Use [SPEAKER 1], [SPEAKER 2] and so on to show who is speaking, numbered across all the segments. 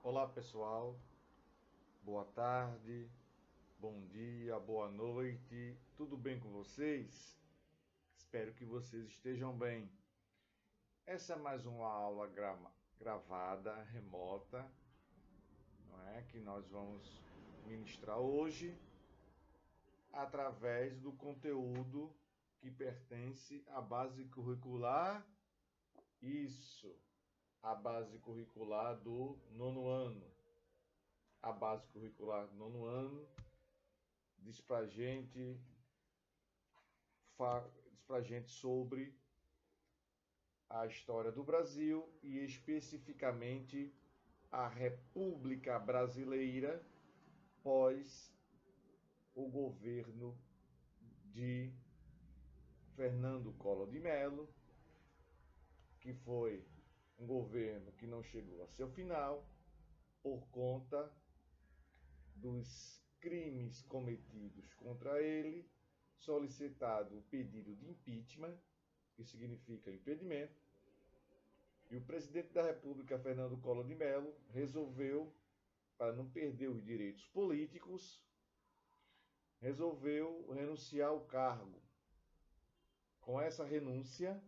[SPEAKER 1] Olá pessoal, boa tarde, bom dia, boa noite, tudo bem com vocês? Espero que vocês estejam bem. Essa é mais uma aula gravada, remota, não é? Que nós vamos ministrar hoje através do conteúdo que pertence à base curricular, isso, a base curricular do nono ano. A base curricular do nono ano diz pra gente sobre a história do Brasil e especificamente a República Brasileira pós o governo de Fernando Collor de Mello, que foi um governo que não chegou a seu final por conta dos crimes cometidos contra ele, solicitado o pedido de impeachment, que significa impedimento, e o presidente da República, Fernando Collor de Mello, resolveu, para não perder os direitos políticos, resolveu renunciar ao cargo. Com essa renúncia,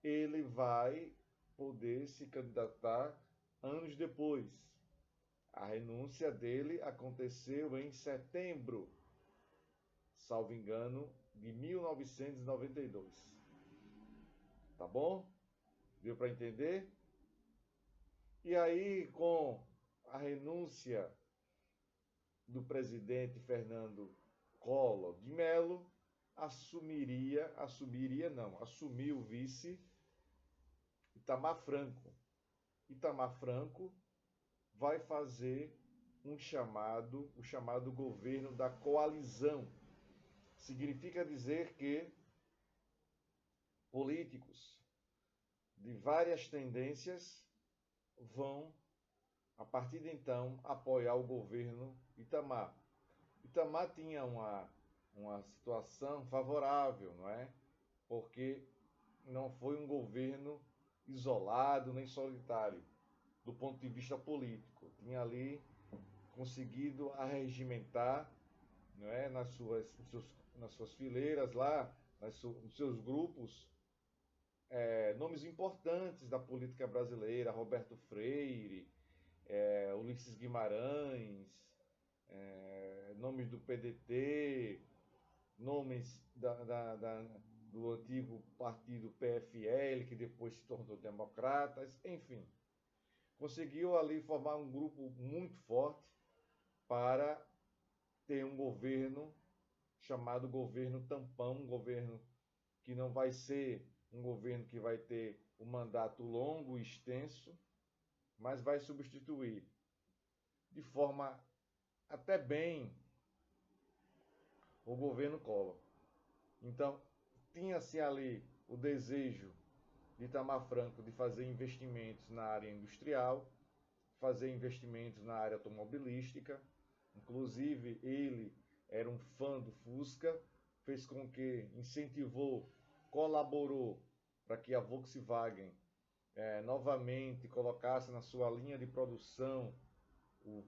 [SPEAKER 1] ele vai poder se candidatar anos depois. A renúncia dele aconteceu em setembro, salvo engano, de 1992. Tá bom? Deu para entender? E aí, com a renúncia do presidente Fernando Collor de Mello, assumiu o vice Itamar Franco. Itamar Franco vai fazer o chamado governo da coalizão. Significa dizer que políticos de várias tendências vão, a partir de então, apoiar o governo Itamar. Itamar tinha uma situação favorável, não é? Porque não foi um governo isolado nem solitário, do ponto de vista político. Tinha ali conseguido arregimentar, não é? nas suas fileiras lá, nos seus grupos, nomes importantes da política brasileira, Roberto Freire, Ulisses Guimarães, nomes do PDT, nomes do antigo partido PFL, que depois se tornou Democratas, enfim. Conseguiu ali formar um grupo muito forte para ter um governo chamado governo tampão, um governo que não vai ser um governo que vai ter um mandato longo e extenso, mas vai substituir de forma até bem o governo Collor. Então, tinha-se ali o desejo de Itamar Franco de fazer investimentos na área industrial, fazer investimentos na área automobilística. Inclusive, ele era um fã do Fusca, fez com que incentivou, colaborou para que a Volkswagen novamente colocasse na sua linha de produção o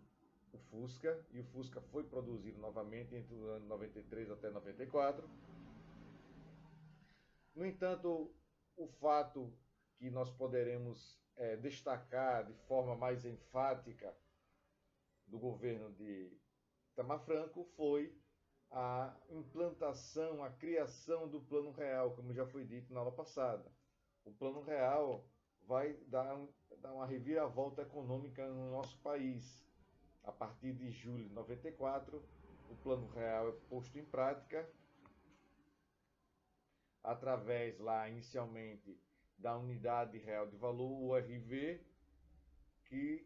[SPEAKER 1] Fusca, e o Fusca foi produzido novamente entre o ano 93 até 94. No entanto, o fato que nós poderemos destacar de forma mais enfática do governo de Itamar Franco foi a implantação, a criação do Plano Real, como já foi dito na aula passada. O Plano Real vai dar uma reviravolta econômica no nosso país. A partir de julho de 94, o Plano Real é posto em prática através lá inicialmente da Unidade Real de Valor, URV, que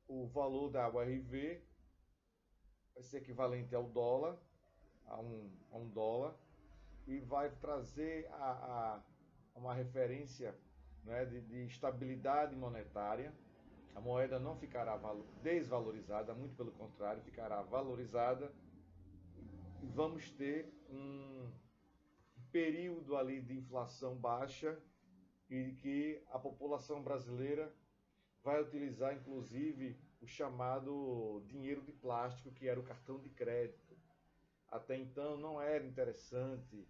[SPEAKER 1] o valor da URV vai ser equivalente ao dólar, a um dólar, e vai trazer uma referência, né, de estabilidade monetária. A moeda não ficará desvalorizada, muito pelo contrário, ficará valorizada, e vamos ter um período ali de inflação baixa e que a população brasileira vai utilizar inclusive o chamado dinheiro de plástico, que era o cartão de crédito. Até então não era interessante,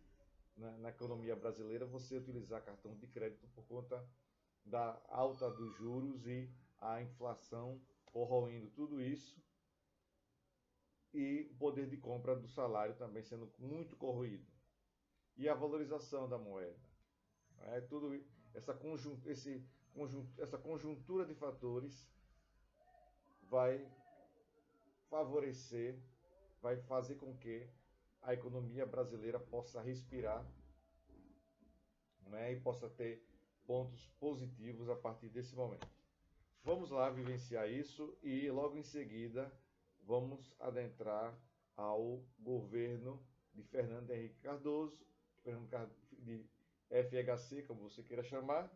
[SPEAKER 1] né, na economia brasileira você utilizar cartão de crédito por conta da alta dos juros e a inflação corroendo tudo isso, e o poder de compra do salário também sendo muito corroído. E a valorização da moeda. Tudo essa conjuntura de fatores vai favorecer, vai fazer com que a economia brasileira possa respirar, né, e possa ter pontos positivos a partir desse momento. Vamos lá vivenciar isso e logo em seguida vamos adentrar ao governo de Fernando Henrique Cardoso, de FHC, como você queira chamar.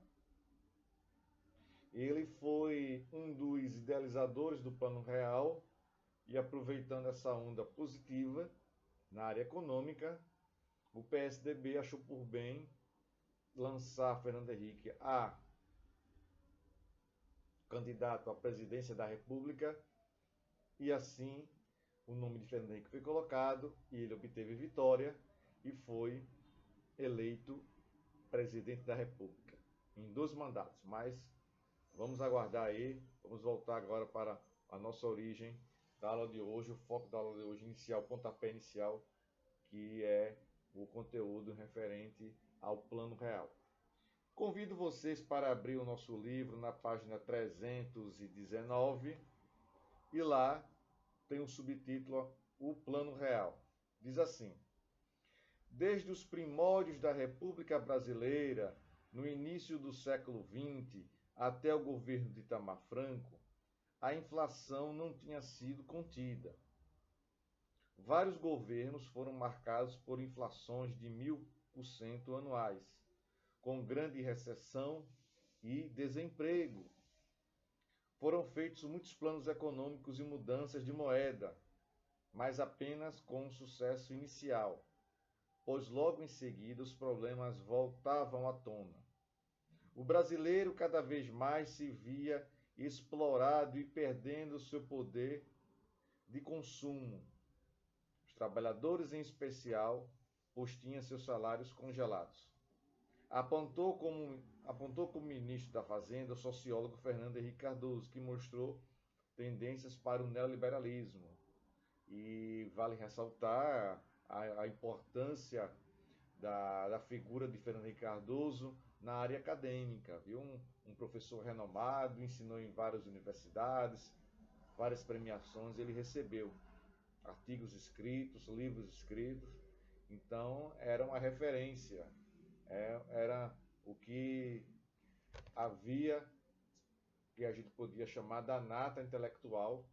[SPEAKER 1] Ele foi um dos idealizadores do Plano Real e, aproveitando essa onda positiva na área econômica, o PSDB achou por bem lançar Fernando Henrique a candidato à presidência da República, e assim o nome de Fernando Henrique foi colocado e ele obteve vitória e foi eleito presidente da República em 2 mandatos. Mas vamos aguardar aí, vamos voltar agora para a nossa origem da aula de hoje, o foco da aula de hoje inicial, o pontapé inicial, que é o conteúdo referente ao Plano Real. Convido vocês para abrir o nosso livro na página 319 e lá tem um subtítulo, O Plano Real. Diz assim: desde os primórdios da República Brasileira, no início do século XX, até o governo de Itamar Franco, a inflação não tinha sido contida. Vários governos foram marcados por inflações de 1000% anuais, com grande recessão e desemprego. Foram feitos muitos planos econômicos e mudanças de moeda, mas apenas com um sucesso inicial, pois logo em seguida os problemas voltavam à tona. O brasileiro cada vez mais se via explorado e perdendo seu poder de consumo. Os trabalhadores, em especial, pois tinham seus salários congelados. Apontou como ministro da Fazenda o sociólogo Fernando Henrique Cardoso, que mostrou tendências para o neoliberalismo. E vale ressaltar a importância da figura de Fernando Henrique Cardoso na área acadêmica. Viu? Um professor renomado, ensinou em várias universidades, várias premiações ele recebeu, artigos escritos, livros escritos. Então era uma referência, era o que havia, que a gente podia chamar da nata intelectual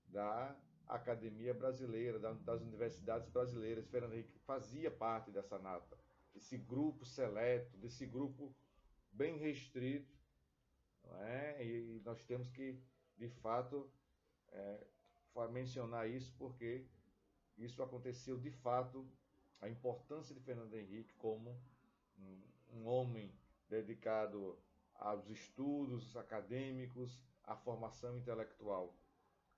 [SPEAKER 1] da academia brasileira, das universidades brasileiras. Fernando Henrique fazia parte dessa nata, desse grupo seleto, desse grupo bem restrito, não é? E nós temos que, de fato, mencionar isso, porque isso aconteceu de fato, a importância de Fernando Henrique como um homem dedicado aos estudos acadêmicos, à formação intelectual,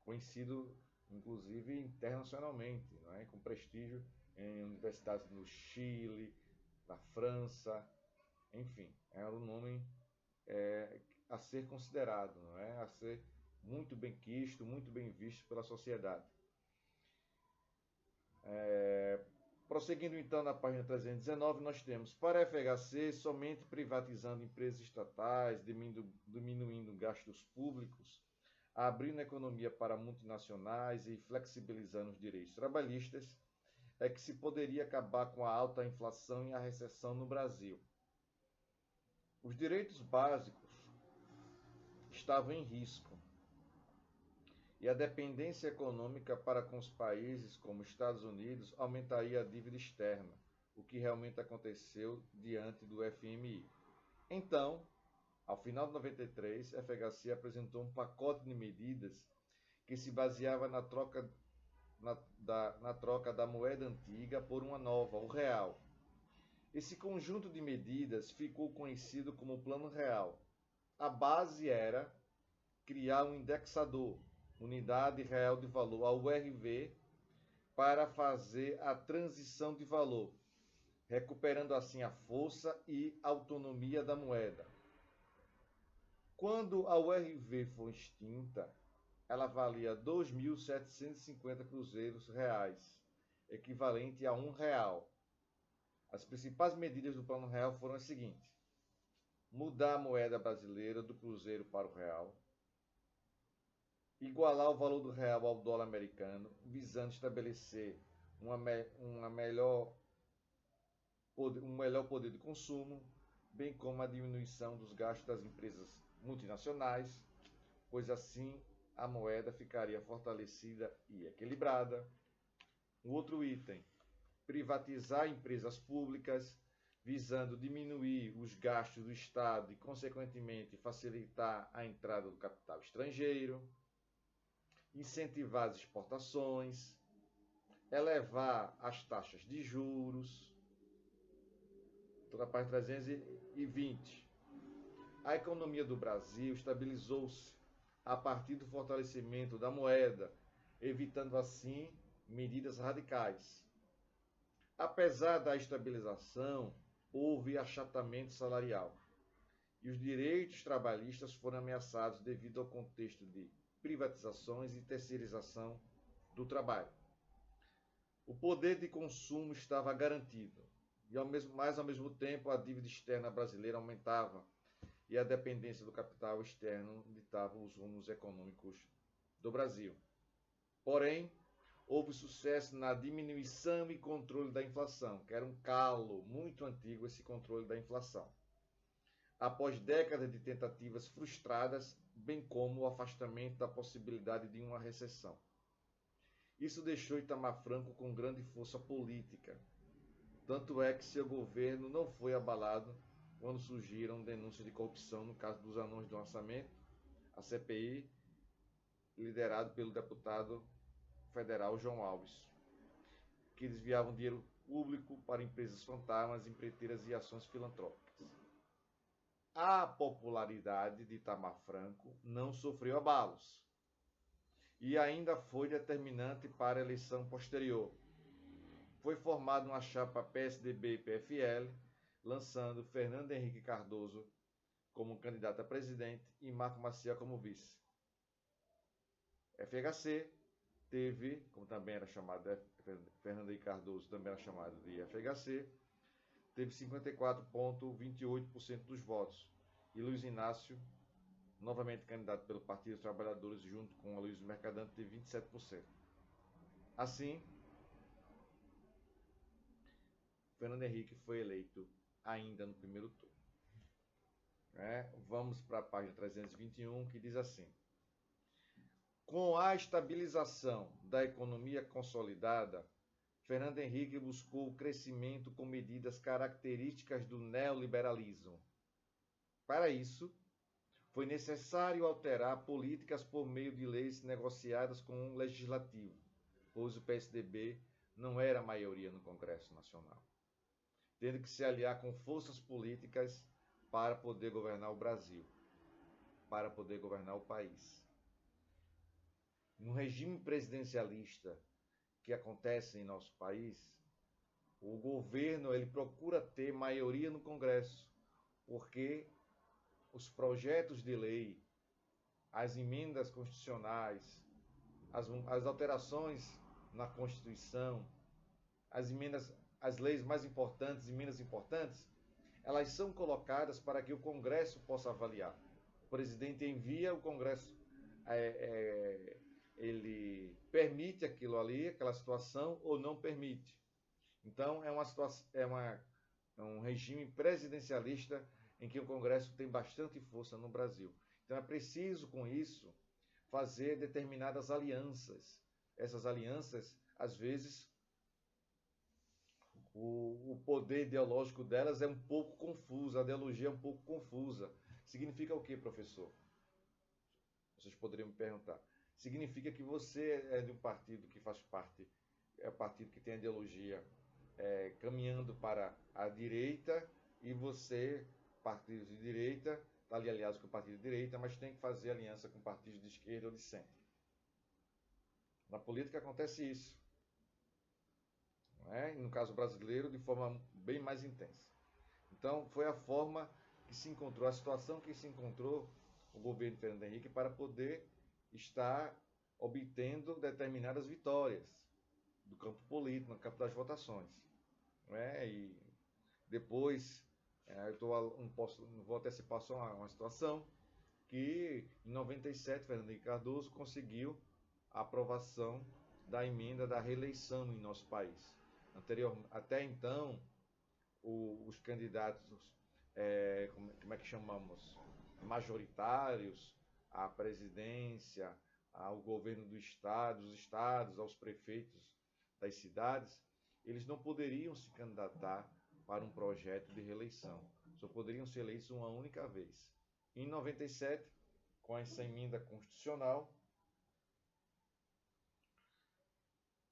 [SPEAKER 1] conhecido inclusive internacionalmente, não é? Com prestígio em universidades no Chile, na França, enfim, era um nome a ser considerado, não é? A ser muito bem quisto, muito bem visto pela sociedade. Prosseguindo então na página 319, nós temos: para a FHC, somente privatizando empresas estatais, diminuindo gastos públicos, abrindo a economia para multinacionais e flexibilizando os direitos trabalhistas, é que se poderia acabar com a alta inflação e a recessão no Brasil. Os direitos básicos estavam em risco, e a dependência econômica para com os países como Estados Unidos aumentaria a dívida externa, o que realmente aconteceu diante do FMI. Então, ao final de 93, a FHC apresentou um pacote de medidas que se baseava na troca da moeda antiga por uma nova, o real. Esse conjunto de medidas ficou conhecido como Plano Real. A base era criar um indexador, Unidade Real de Valor, a URV, para fazer a transição de valor, recuperando assim a força e autonomia da moeda. Quando a URV foi extinta, ela valia 2.750 cruzeiros reais, equivalente a R$ 1. As principais medidas do Plano Real foram as seguintes: mudar a moeda brasileira do cruzeiro para o real, igualar o valor do real ao dólar americano, visando estabelecer um melhor poder de consumo, bem como a diminuição dos gastos das empresas multinacionais, pois assim a moeda ficaria fortalecida e equilibrada. Um outro item: privatizar empresas públicas, visando diminuir os gastos do Estado e, consequentemente, facilitar a entrada do capital estrangeiro, incentivar as exportações, elevar as taxas de juros. Estou na página 320. A economia do Brasil estabilizou-se a partir do fortalecimento da moeda, evitando assim medidas radicais. Apesar da estabilização, houve achatamento salarial e os direitos trabalhistas foram ameaçados devido ao contexto de privatizações e terceirização do trabalho. O poder de consumo estava garantido, mas ao mesmo tempo a dívida externa brasileira aumentava e a dependência do capital externo ditava os rumos econômicos do Brasil. Porém, houve sucesso na diminuição e controle da inflação, que era um calo muito antigo esse controle da inflação, após décadas de tentativas frustradas, bem como o afastamento da possibilidade de uma recessão. Isso deixou Itamar Franco com grande força política, tanto é que seu governo não foi abalado quando surgiram denúncias de corrupção no caso dos anões do orçamento, a CPI, liderado pelo deputado federal João Alves, que desviavam dinheiro público para empresas fantasmas, empreiteiras e ações filantrópicas. A popularidade de Itamar Franco não sofreu abalos e ainda foi determinante para a eleição posterior. Foi formada uma chapa PSDB e PFL, lançando Fernando Henrique Cardoso como candidato a presidente e Marco Maciel como vice. FHC teve, como também era chamado, Fernando Henrique Cardoso também era chamado de FHC, teve 54,28% dos votos. E Luiz Inácio, novamente candidato pelo Partido dos Trabalhadores, junto com Aloysio Mercadante, teve 27%. Assim, Fernando Henrique foi eleito ainda no primeiro turno. Vamos para a página 321, que diz assim: com a estabilização da economia consolidada, Fernando Henrique buscou o crescimento com medidas características do neoliberalismo. Para isso, foi necessário alterar políticas por meio de leis negociadas com o Legislativo, pois o PSDB não era maioria no Congresso Nacional, tendo que se aliar com forças políticas para poder governar o Brasil, para poder governar o país. No regime presidencialista que acontece em nosso país, o governo ele procura ter maioria no Congresso, porque os projetos de lei, as emendas constitucionais, as alterações na Constituição, as leis mais importantes e menos importantes, elas são colocadas para que o Congresso possa avaliar. O presidente envia, o Congresso ele permite aquilo ali, aquela situação, ou não permite. Então, é um regime presidencialista em que o Congresso tem bastante força no Brasil. Então, é preciso, com isso, fazer determinadas alianças. Essas alianças, às vezes, o poder ideológico delas é um pouco confuso, a ideologia é um pouco confusa. Significa o quê, professor? Vocês poderiam me perguntar. Significa que você é de um partido que faz parte, é um partido que tem a ideologia caminhando para a direita, e você, partido de direita, ali aliás com o partido de direita, mas tem que fazer aliança com partidos de esquerda ou de centro. Na política acontece isso. Não é? E no caso brasileiro, de forma bem mais intensa. Então, foi a forma que se encontrou, a situação que se encontrou o governo de Fernando Henrique para poder estar obtendo determinadas vitórias do campo político, no campo das votações. Não é? E depois, não vou antecipar só uma situação, que em 97, Fernando Henrique Cardoso conseguiu a aprovação da emenda da reeleição em nosso país. Até então, os candidatos, como é que chamamos? Majoritários à presidência, ao governo do estado, dos estados, aos prefeitos das cidades, eles não poderiam se candidatar para um projeto de reeleição. Só poderiam ser eleitos uma única vez. Em 97, com essa emenda constitucional,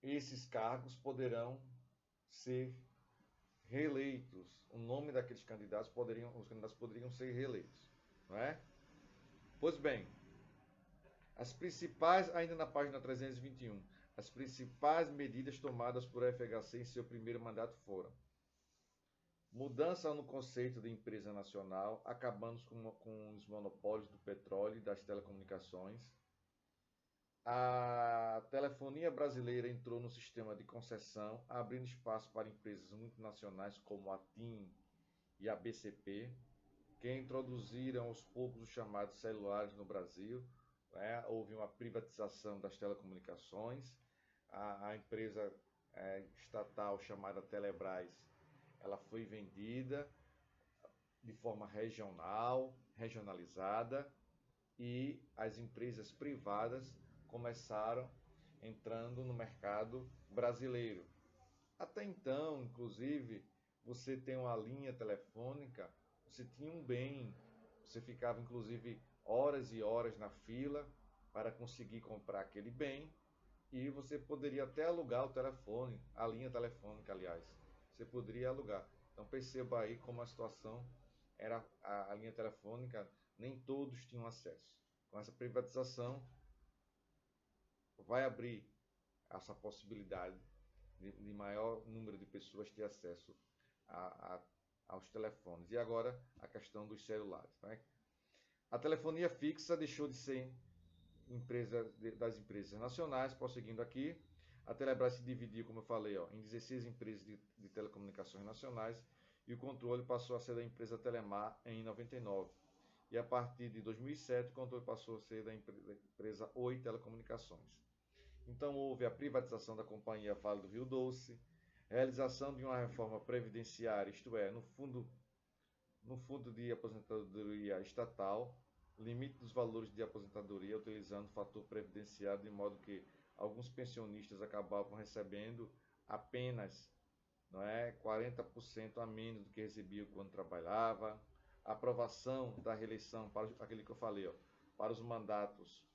[SPEAKER 1] esses cargos poderão ser reeleitos. O nome daqueles candidatos os candidatos poderiam ser reeleitos, não é? Pois bem, as principais, ainda na página 321, as principais medidas tomadas por FHC em seu primeiro mandato foram: mudança no conceito de empresa nacional, acabando com os monopólios do petróleo e das telecomunicações. A telefonia brasileira entrou no sistema de concessão, abrindo espaço para empresas multinacionais como a TIM e a BCP, que introduziram aos poucos os chamados celulares no Brasil. Houve uma privatização das telecomunicações. A empresa estatal chamada Telebrás, ela foi vendida de forma regionalizada, e as empresas privadas começaram entrando no mercado brasileiro. Até então, inclusive, você tem uma linha telefônica, você tinha um bem, você ficava inclusive horas e horas na fila para conseguir comprar aquele bem, e você poderia até alugar o telefone, a linha telefônica, aliás, você poderia alugar. Então perceba aí como a situação era a linha telefônica, nem todos tinham acesso. Com essa privatização, vai abrir essa possibilidade de maior número de pessoas ter acesso aos telefones. E agora a questão dos celulares. Né? A telefonia fixa deixou de ser das empresas nacionais. Prosseguindo aqui, a Telebrás se dividiu, como eu falei, em 16 empresas de telecomunicações nacionais, e o controle passou a ser da empresa Telemar em 99. E a partir de 2007, o controle passou a ser da empresa Oi Telecomunicações. Então houve a privatização da companhia Vale do Rio Doce, realização de uma reforma previdenciária, isto é, no fundo de aposentadoria estatal, limite dos valores de aposentadoria utilizando o fator previdenciário, de modo que alguns pensionistas acabavam recebendo apenas 40% a menos do que recebiam quando trabalhava. A aprovação da reeleição, para aquele que eu falei, para os mandatos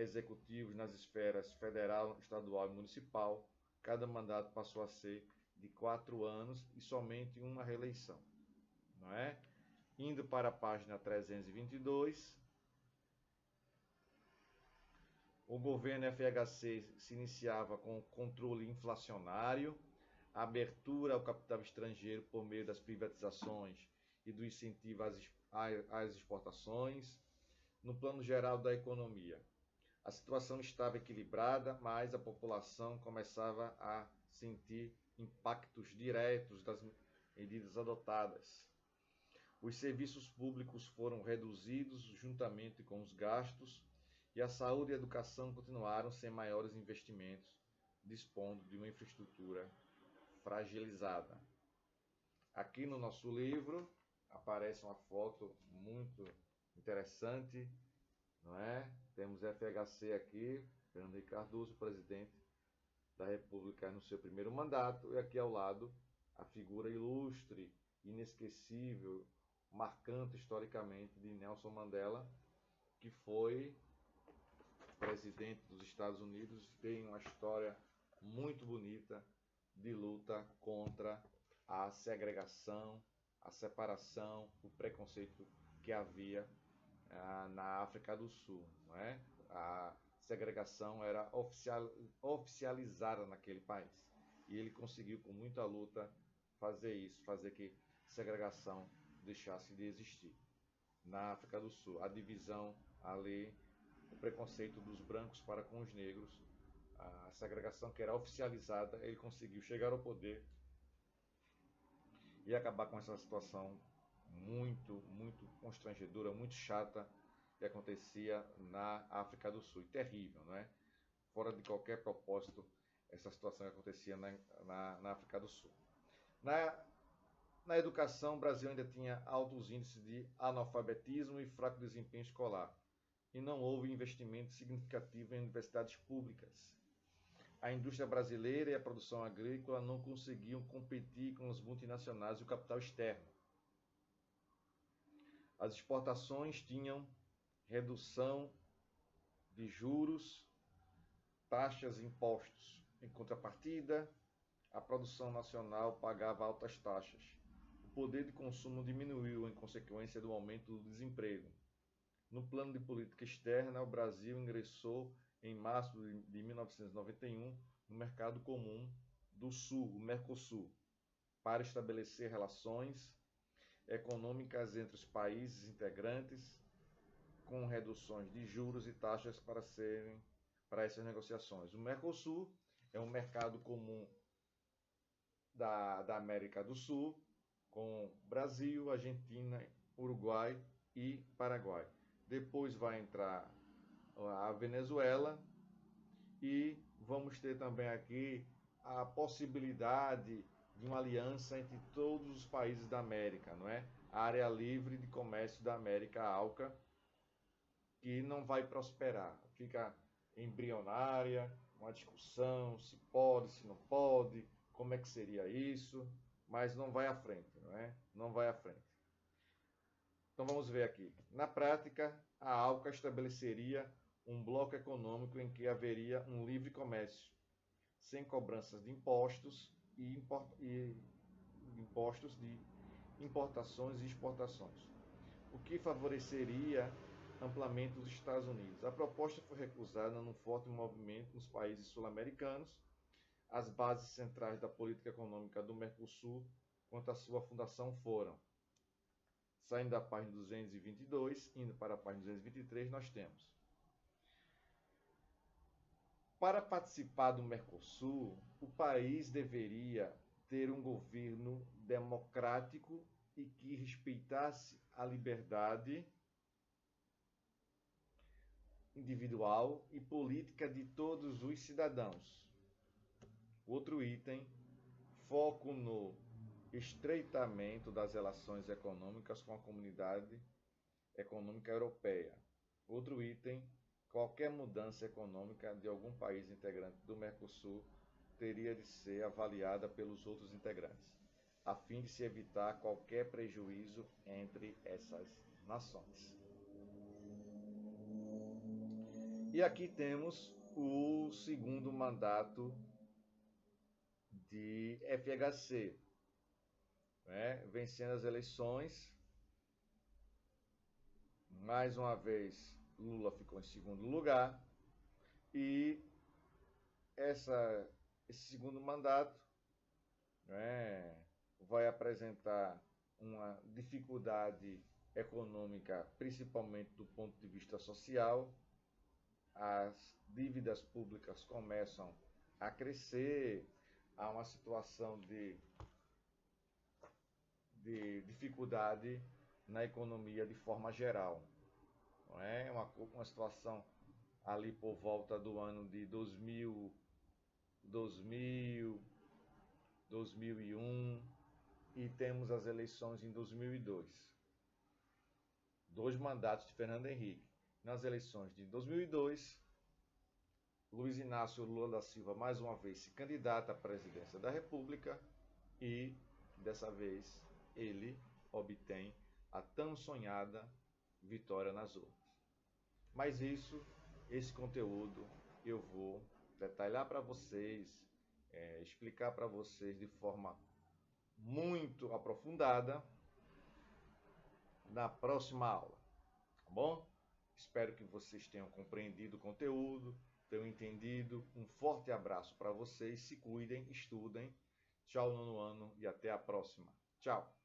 [SPEAKER 1] executivos nas esferas federal, estadual e municipal. Cada mandato passou a ser de 4 anos e somente uma reeleição. Indo para a página 322, o governo FHC se iniciava com o controle inflacionário, a abertura ao capital estrangeiro por meio das privatizações e do incentivo às exportações. No plano geral da economia, a situação estava equilibrada, mas a população começava a sentir impactos diretos das medidas adotadas. Os serviços públicos foram reduzidos juntamente com os gastos, e a saúde e a educação continuaram sem maiores investimentos, dispondo de uma infraestrutura fragilizada. Aqui no nosso livro aparece uma foto muito interessante, Temos FHC aqui, Fernando Henrique Cardoso, presidente da República no seu primeiro mandato, e aqui ao lado a figura ilustre, inesquecível, marcante historicamente de Nelson Mandela, que foi presidente dos Estados Unidos, tem uma história muito bonita de luta contra a segregação, a separação, o preconceito que havia na África do Sul, não é? A segregação era oficializada naquele país. E ele conseguiu, com muita luta, fazer isso, fazer que a segregação deixasse de existir. Na África do Sul, a divisão ali, o preconceito dos brancos para com os negros, a segregação que era oficializada, ele conseguiu chegar ao poder e acabar com essa situação muito constrangedora, muito chata que acontecia na África do Sul. E terrível, não é? Fora de qualquer propósito, essa situação que acontecia na África do Sul. Na educação, o Brasil ainda tinha altos índices de analfabetismo e fraco desempenho escolar. E não houve investimento significativo em universidades públicas. A indústria brasileira e a produção agrícola não conseguiam competir com as multinacionais e o capital externo. As exportações tinham redução de juros, taxas e impostos. Em contrapartida, a produção nacional pagava altas taxas. O poder de consumo diminuiu em consequência do aumento do desemprego. No plano de política externa, o Brasil ingressou em março de 1991 no Mercado Comum do Sul, o Mercosul, para estabelecer relações econômicas entre os países integrantes, com reduções de juros e taxas para essas negociações. O Mercosul é um mercado comum da América do Sul, com Brasil, Argentina, Uruguai e Paraguai. Depois vai entrar a Venezuela e vamos ter também aqui a possibilidade de uma aliança entre todos os países da América, não é? A área livre de comércio da América, a ALCA, que não vai prosperar, fica embrionária, uma discussão se pode, se não pode, como é que seria isso, mas não vai à frente, não é? Não vai à frente. Então vamos ver aqui. Na prática, a ALCA estabeleceria um bloco econômico em que haveria um livre comércio, sem cobranças de impostos e impostos de importações e exportações, o que favoreceria amplamente os Estados Unidos. A proposta foi recusada num forte movimento nos países sul-americanos. As bases centrais da política econômica do Mercosul quanto à sua fundação foram, saindo da página 222, indo para a página 223, nós temos: para participar do Mercosul, o país deveria ter um governo democrático e que respeitasse a liberdade individual e política de todos os cidadãos. Outro item, foco no estreitamento das relações econômicas com a Comunidade Econômica Europeia. Outro item, qualquer mudança econômica de algum país integrante do Mercosul teria de ser avaliada pelos outros integrantes, a fim de se evitar qualquer prejuízo entre essas nações. E aqui temos o segundo mandato de FHC, né? Vencendo as eleições. Mais uma vez, Lula ficou em segundo lugar. E esse segundo mandato, né, vai apresentar uma dificuldade econômica, principalmente do ponto de vista social. As dívidas públicas começam a crescer, há uma situação de dificuldade na economia de forma geral. Não é uma situação ali por volta do ano de 2001, e temos as eleições em 2002. Dois mandatos de Fernando Henrique. Nas eleições de 2002, Luiz Inácio Lula da Silva mais uma vez se candidata à presidência da República e, dessa vez, ele obtém a tão sonhada vitória nas urnas. Mas esse conteúdo eu vou detalhar para vocês, explicar para vocês de forma muito aprofundada na próxima aula, tá bom? Espero que vocês tenham compreendido o conteúdo, tenham entendido. Um forte abraço para vocês, se cuidem, estudem. Tchau, nono ano, e até a próxima. Tchau!